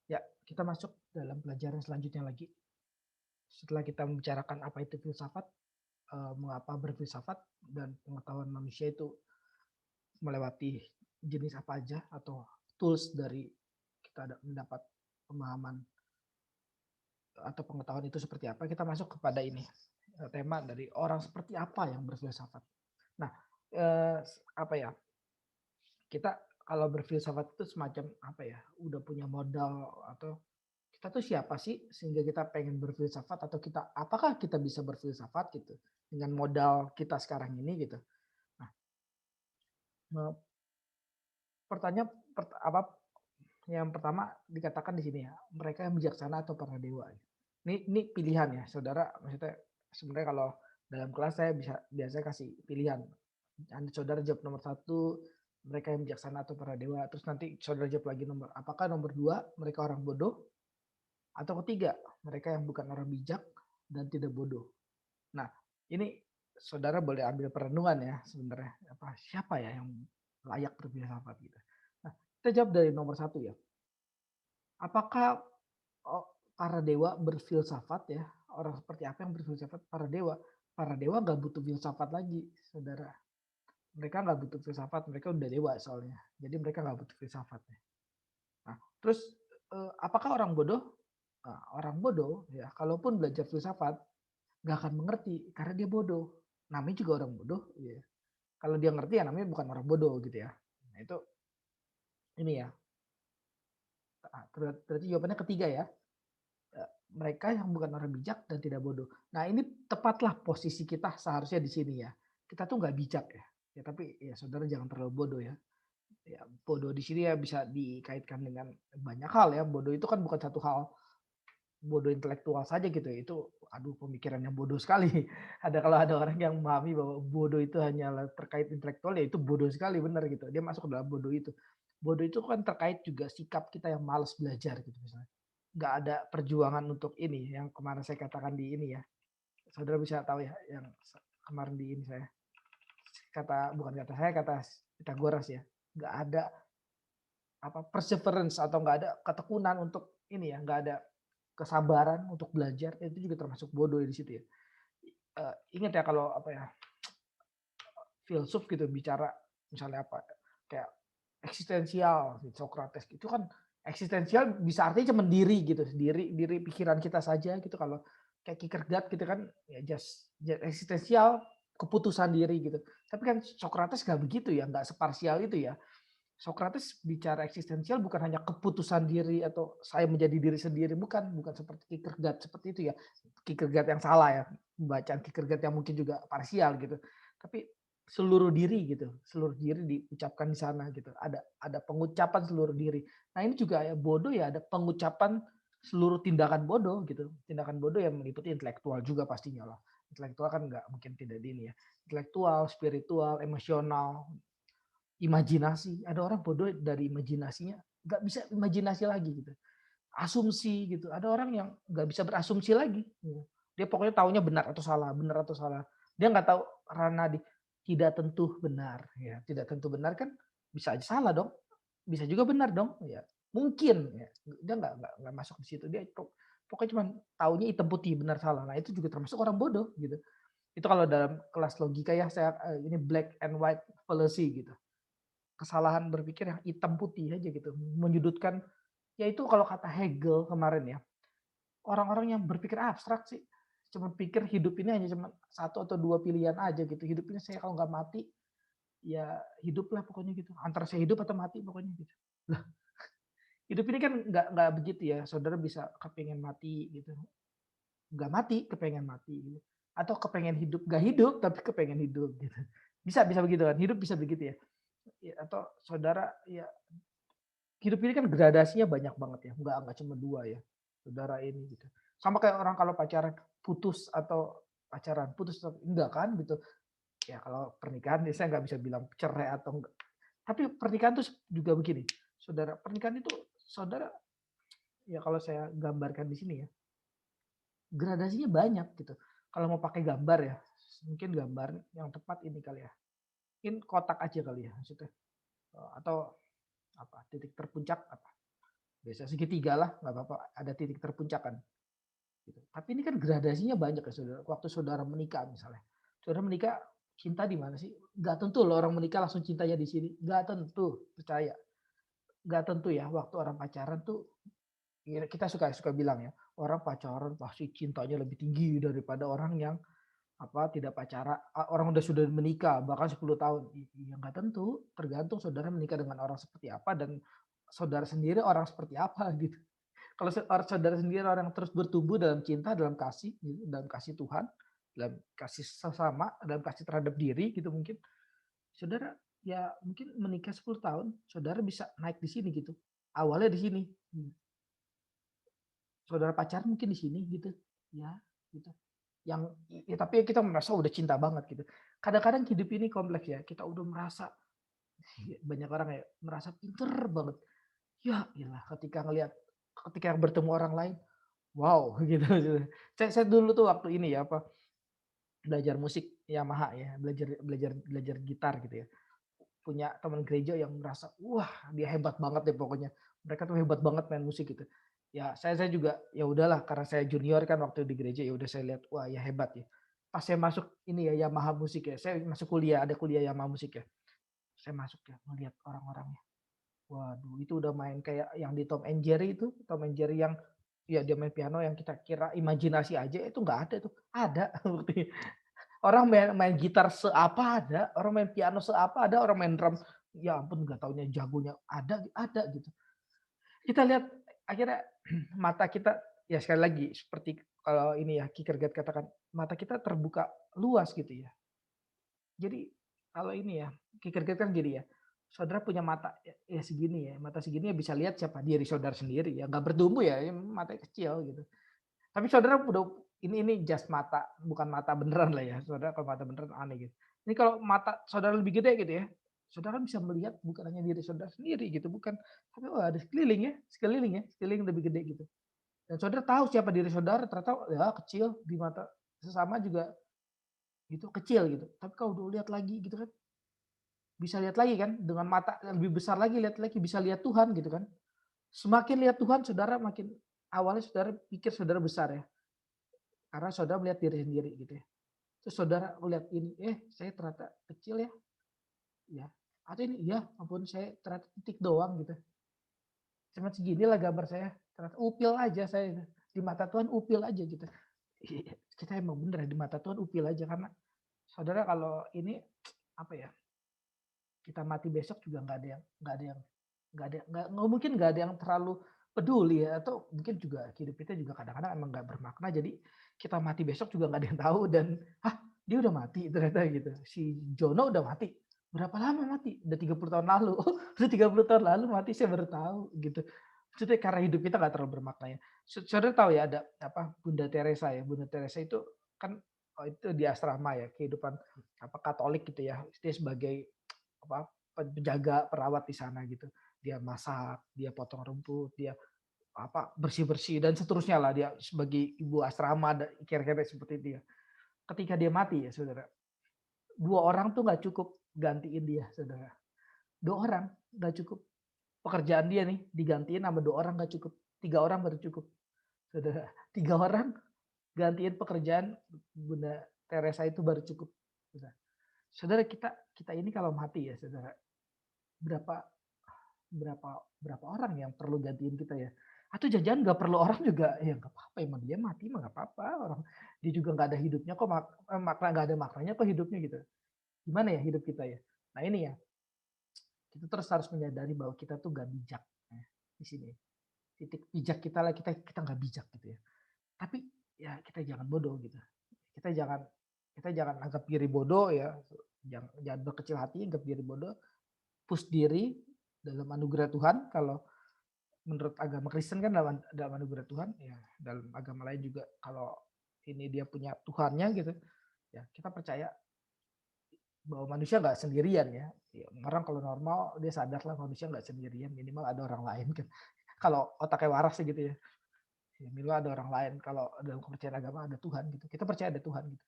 Ya, kita masuk dalam pelajaran selanjutnya lagi. Setelah kita membicarakan apa itu filsafat, mengapa berfilsafat, dan pengetahuan manusia itu melewati jenis apa aja atau tools dari kita mendapat pemahaman atau pengetahuan itu seperti apa, kita masuk kepada ini tema dari orang seperti apa yang berfilsafat. Nah, apa ya? Kita kalau berfilsafat itu semacam apa ya? Udah punya modal atau kita tuh siapa sih sehingga kita pengen berfilsafat atau kita apakah kita bisa berfilsafat gitu dengan modal kita sekarang ini gitu. Nah, me- pertanyaan apa yang pertama dikatakan di sini ya, mereka yang bijaksana atau para dewa. Ini pilihan ya, saudara. Maksudnya sebenarnya kalau dalam kelas saya bisa biasanya kasih pilihan. Anda saudara jawab nomor satu, mereka yang bijaksana atau para dewa. Terus nanti saudara jawab lagi apakah nomor dua, mereka orang bodoh, atau ketiga, mereka yang bukan orang bijak dan tidak bodoh. Nah, ini saudara boleh ambil perenungan ya sebenarnya. Siapa ya yang layak berfilsafat gitu. Nah, kita jawab dari nomor satu ya. Apakah oh, para dewa berfilsafat ya? Orang seperti apa yang berfilsafat? Para dewa. Para dewa nggak butuh filsafat lagi, saudara. Mereka nggak butuh filsafat, mereka udah dewa soalnya. Jadi mereka nggak butuh filsafat. Nah, terus apakah orang bodoh? Nah, orang bodoh ya, kalaupun belajar filsafat nggak akan mengerti karena dia bodoh. Namanya juga orang bodoh. Ya. Kalau dia ngerti ya namanya bukan orang bodoh gitu ya. Nah itu ini ya. Berarti jawabannya ketiga ya. Mereka yang bukan orang bijak dan tidak bodoh. Nah ini tepatlah posisi kita seharusnya di sini ya. Kita tuh nggak bijak ya. Ya tapi ya saudara jangan terlalu bodoh ya. Ya bodoh di sini ya bisa dikaitkan dengan banyak hal ya. Bodoh itu kan bukan satu hal bodoh intelektual saja gitu ya. Itu aduh pemikiran yang bodoh sekali. Kalau ada orang yang memahami bahwa bodoh itu hanya terkait intelektual ya itu bodoh sekali benar gitu. Dia masuk ke dalam bodoh itu. Bodoh itu kan terkait juga sikap kita yang malas belajar gitu misalnya. Nggak ada perjuangan untuk ini yang kemarin saya katakan di ini ya. Saudara bisa tahu ya yang kemarin di ini saya bukan kata saya kata Pitagoras ya. Nggak ada apa perseverance atau nggak ada ketekunan untuk ini ya, nggak ada kesabaran untuk belajar itu juga termasuk bodoh di situ ya. Ingat ya kalau apa ya filsuf gitu bicara misalnya apa kayak eksistensial Socrates itu kan eksistensial bisa artinya cuma diri gitu diri pikiran kita saja gitu kalau kayak Kierkegaard gitu kan ya just eksistensial keputusan diri gitu tapi kan Socrates nggak begitu ya nggak separsial itu ya. Socrates bicara eksistensial bukan hanya keputusan diri atau saya menjadi diri sendiri, bukan seperti Kierkegaard seperti itu ya. Kierkegaard yang salah ya, bacaan Kierkegaard yang mungkin juga parsial gitu. Tapi seluruh diri gitu, seluruh diri diucapkan di sana gitu. Ada pengucapan seluruh diri. Nah ini juga ya bodoh ya ada pengucapan seluruh tindakan bodoh gitu. Tindakan bodoh yang meliputi intelektual juga pastinya lah. Intelektual kan nggak mungkin tidak di ini ya. Intelektual, spiritual, emosional, imajinasi. Ada orang bodoh dari imajinasinya nggak bisa imajinasi lagi gitu. Asumsi gitu. Ada orang yang nggak bisa berasumsi lagi. Gitu. Dia pokoknya taunya benar atau salah, benar atau salah. Dia nggak tahu ranah di tidak tentu benar. Ya, tidak tentu benar kan bisa aja salah dong. Bisa juga benar dong. Ya, mungkin. Ya. Dia nggak masuk di situ. Dia pokoknya cuma taunya hitam putih benar salah. Nah itu juga termasuk orang bodoh gitu. Itu kalau dalam kelas logika ya saya ini black and white fallacy gitu kesalahan berpikir yang hitam putih aja gitu, menyudutkan ya itu kalau kata Hegel kemarin ya, orang-orang yang berpikir abstrak sih, cuma pikir hidup ini hanya cuma satu atau dua pilihan aja gitu, hidup ini saya kalau nggak mati, ya hiduplah pokoknya gitu, antara saya hidup atau mati pokoknya gitu. Lah, hidup ini kan nggak begitu ya, saudara bisa kepengen mati gitu, nggak mati kepengen mati gitu, atau kepengen hidup nggak hidup tapi kepengen hidup gitu, bisa bisa begitu kan, hidup bisa begitu ya. Ya, atau saudara ya hidup ini kan gradasinya banyak banget ya, nggak cuma dua ya, saudara ini gitu. Sama kayak orang kalau pacaran putus atau pacaran putus atau enggak kan gitu. Ya kalau pernikahan ya saya nggak bisa bilang cerai atau enggak. Tapi pernikahan itu juga begini, saudara. Pernikahan itu saudara ya kalau saya gambarkan di sini ya, gradasinya banyak gitu. Kalau mau pakai gambar ya, mungkin gambar yang tepat ini kali ya. Mungkin kotak aja kali ya maksudnya. Atau apa titik terpuncak apa biasanya segitiga lah, nggak apa-apa, ada titik terpuncak kan, gitu. Tapi ini kan gradasinya banyak ya Saudara, waktu Saudara menikah misalnya, Saudara menikah cinta di mana sih? Nggak tentu loh orang menikah langsung cintanya di sini, nggak tentu, percaya. Nggak tentu ya, waktu orang pacaran tuh, ya kita suka suka bilang ya, orang pacaran pasti cintanya lebih tinggi daripada orang yang tidak pacaran, orang sudah menikah bahkan 10 tahun. Ya nggak tentu, tergantung Saudara menikah dengan orang seperti apa dan Saudara sendiri orang seperti apa gitu. Kalau Saudara sendiri orang yang terus bertumbuh dalam cinta, dalam kasih gitu, dalam kasih Tuhan, dalam kasih sesama, dalam kasih terhadap diri gitu mungkin, Saudara ya mungkin menikah 10 tahun, Saudara bisa naik di sini gitu. Awalnya di sini, Saudara pacaran mungkin di sini gitu, ya gitu. Yang ya tapi kita merasa udah cinta banget gitu. Kadang-kadang hidup ini kompleks ya, kita udah merasa banyak orang ya merasa pinter banget. Ya iyalah ketika bertemu orang lain, wow gitu. Saya dulu tuh waktu ini ya belajar musik Yamaha ya, belajar belajar belajar gitar gitu ya. Punya teman gereja yang merasa, wah dia hebat banget deh pokoknya. Mereka tuh hebat banget main musik gitu. Ya saya juga ya udahlah karena saya junior kan waktu di gereja ya udah saya lihat wah ya hebat ya. Pas saya masuk ini ya Yamaha musik ya, saya masuk kuliah, ada kuliah Yamaha musik ya. Saya masuk ya melihat orang-orangnya. Waduh itu udah main kayak yang di Tom and Jerry itu, Tom and Jerry yang ya dia main piano yang kita kira imajinasi aja itu nggak ada tuh. Ada buktinya. Orang main main gitar seapa ada, orang main piano seapa ada, orang main drum, ya ampun nggak taunya jagonya ada gitu. Kita lihat akhirnya mata kita ya sekali lagi seperti kalau ini ya Kierkegaard katakan, mata kita terbuka luas gitu ya. Jadi kalau ini ya, Kierkegaard kan gini ya, saudara punya mata ya segini ya, mata segini ya bisa lihat siapa diri saudara sendiri ya, nggak bertumbuh ya, matanya kecil gitu. Tapi saudara udah ini just mata, bukan mata beneran lah ya. Saudara kalau mata beneran aneh gitu. Ini kalau mata saudara lebih gede gitu ya, saudara bisa melihat bukan hanya diri saudara sendiri gitu, bukan. Tapi ada sekeliling ya, sekeliling lebih gede gitu. Dan saudara tahu siapa diri saudara, ternyata ya kecil di mata sesama juga itu kecil gitu. Tapi kalau udah lihat lagi gitu kan, bisa lihat lagi kan dengan mata yang lebih besar lagi, lihat lagi bisa lihat Tuhan gitu kan. Semakin lihat Tuhan saudara makin awalnya saudara pikir saudara besar ya. Karena saudara melihat diri sendiri gitu ya. Terus saudara melihat ini, saya ternyata kecil ya, ya. Atau ini, ya ampun saya ternyata titik doang gitu. Cuma seginilah gambar saya, ternyata upil aja saya. Di mata Tuhan upil aja gitu. Iya, kita emang bener di mata Tuhan upil aja karena saudara kalau ini apa ya, kita mati besok juga nggak mungkin nggak ada yang terlalu peduli ya atau mungkin juga hidup kita juga kadang-kadang emang nggak bermakna jadi kita mati besok juga nggak ada yang tahu dan dia udah mati ternyata gitu si Jono udah mati berapa lama mati udah 30 tahun lalu oh udah 30 tahun lalu mati saya baru tahu gitu maksudnya karena hidup kita nggak terlalu bermakna ya saudara tahu ya ada apa Bunda Teresa itu kan itu di asrama ya kehidupan Katolik gitu ya dia sebagai apa penjaga perawat di sana gitu dia masak, dia potong rumput, dia bersih-bersih dan seterusnya lah dia sebagai ibu asrama kira-kira seperti itu ya. Ketika dia mati ya saudara, dua orang tuh nggak cukup gantiin dia saudara. Dua orang nggak cukup. Pekerjaan dia nih digantiin sama dua orang nggak cukup. Tiga orang baru cukup saudara. Tiga orang gantiin pekerjaan Bunda Teresa itu baru cukup. Saudara, saudara kita ini kalau mati ya saudara, berapa berapa berapa orang yang perlu gantiin kita ya? Atau jangan-jangan nggak perlu orang juga, ya nggak apa-apa emang dia mati mah nggak apa-apa, orang dia juga nggak ada hidupnya kok makna nggak ada maknanya kok hidupnya gitu. Gimana ya hidup kita ya? Nah ini ya, kita terus harus menyadari bahwa kita tuh nggak bijak ya, di sini. Titik bijak kita lah kita nggak bijak gitu ya. Tapi ya kita jangan bodoh gitu. Kita jangan kita jangan anggap diri bodoh ya. Jangan berkecil hati, anggap diri bodoh, push diri dalam anugerah Tuhan. Kalau menurut agama Kristen kan dalam anugerah Tuhan, ya dalam agama lain juga kalau ini dia punya Tuhannya gitu, ya kita percaya bahwa manusia nggak sendirian ya. Ya, orang kalau normal dia sadar lah manusia nggak sendirian, minimal ada orang lain kan. Kalau otaknya waras sih gitu ya, ya minimal ada orang lain. Kalau dalam kepercayaan agama ada Tuhan gitu, kita percaya ada Tuhan gitu.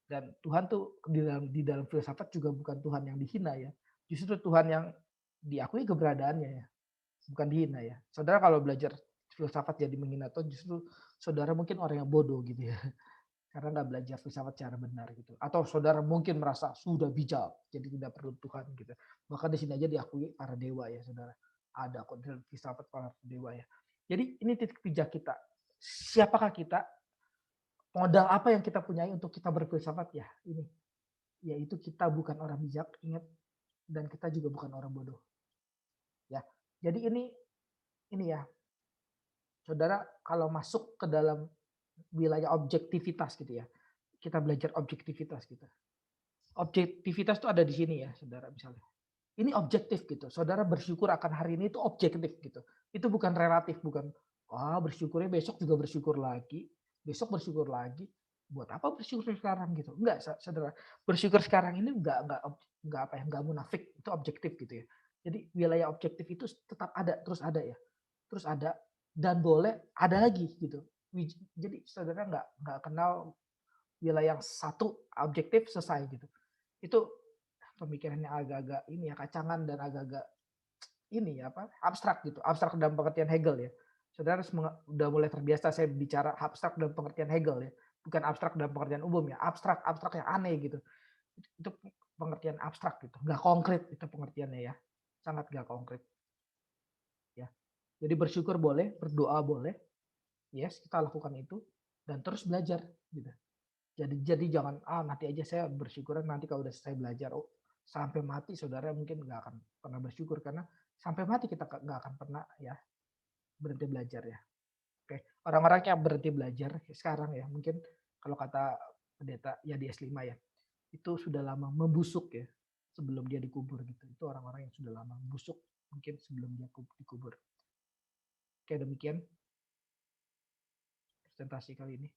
Dan Tuhan tuh di dalam filsafat juga bukan Tuhan yang dihina ya, justru Tuhan yang diakui keberadaannya ya. bukan dihina ya. Saudara kalau belajar filsafat jadi menghina Tuhan, justru saudara mungkin orang yang bodoh gitu ya. Karena nggak belajar filsafat secara benar gitu. Atau saudara mungkin merasa sudah bijak, jadi tidak perlu Tuhan gitu. Bahkan di sini aja diakui para dewa ya saudara. Ada kok dalam filsafat para dewa ya. Jadi ini titik bijak kita. Siapakah kita? Modal apa yang kita punyai untuk kita berfilsafat ya? Ini, yaitu kita bukan orang bijak, ingat, dan kita juga bukan orang bodoh. Ya, jadi ini ya, saudara kalau masuk ke dalam wilayah objektivitas gitu ya, kita belajar objektivitas gitu. Objektivitas itu ada di sini ya, saudara misalnya. Ini objektif gitu. Saudara bersyukur akan hari ini itu objektif gitu. Itu bukan relatif, bukan bersyukurnya besok juga bersyukur lagi, besok bersyukur lagi. Buat apa bersyukur sekarang gitu? Enggak, saudara. Bersyukur sekarang ini enggak apa ya, enggak munafik, itu objektif gitu ya. Jadi wilayah objektif itu tetap ada, terus ada ya. Terus ada dan boleh ada lagi gitu. Jadi saudara enggak kenal wilayah yang satu objektif selesai gitu. Itu pemikirannya agak-agak ini ya, kacangan dan agak-agak ini ya, apa, abstrak gitu, abstrak dalam pengertian Hegel ya. Saudara harus udah mulai terbiasa saya bicara abstrak dalam pengertian Hegel ya, bukan abstrak dalam pengertian umum ya, abstrak, abstrak yang aneh gitu. Itu pengertian abstrak gitu, nggak konkret itu pengertiannya ya, sangat nggak konkret ya. Jadi bersyukur boleh, berdoa boleh, yes kita lakukan itu, dan terus belajar gitu. Jadi jangan, nanti aja saya bersyukuran nanti kalau udah selesai belajar. Oh, sampai mati saudara mungkin nggak akan pernah bersyukur karena sampai mati kita nggak akan pernah ya berhenti belajar ya. Oke, orang-orang yang berhenti belajar sekarang ya mungkin kalau kata pendeta ya di S5 ya, itu sudah lama membusuk ya sebelum dia dikubur gitu. Itu orang-orang yang sudah lama membusuk mungkin sebelum dia dikubur. Oke, demikian presentasi kali ini.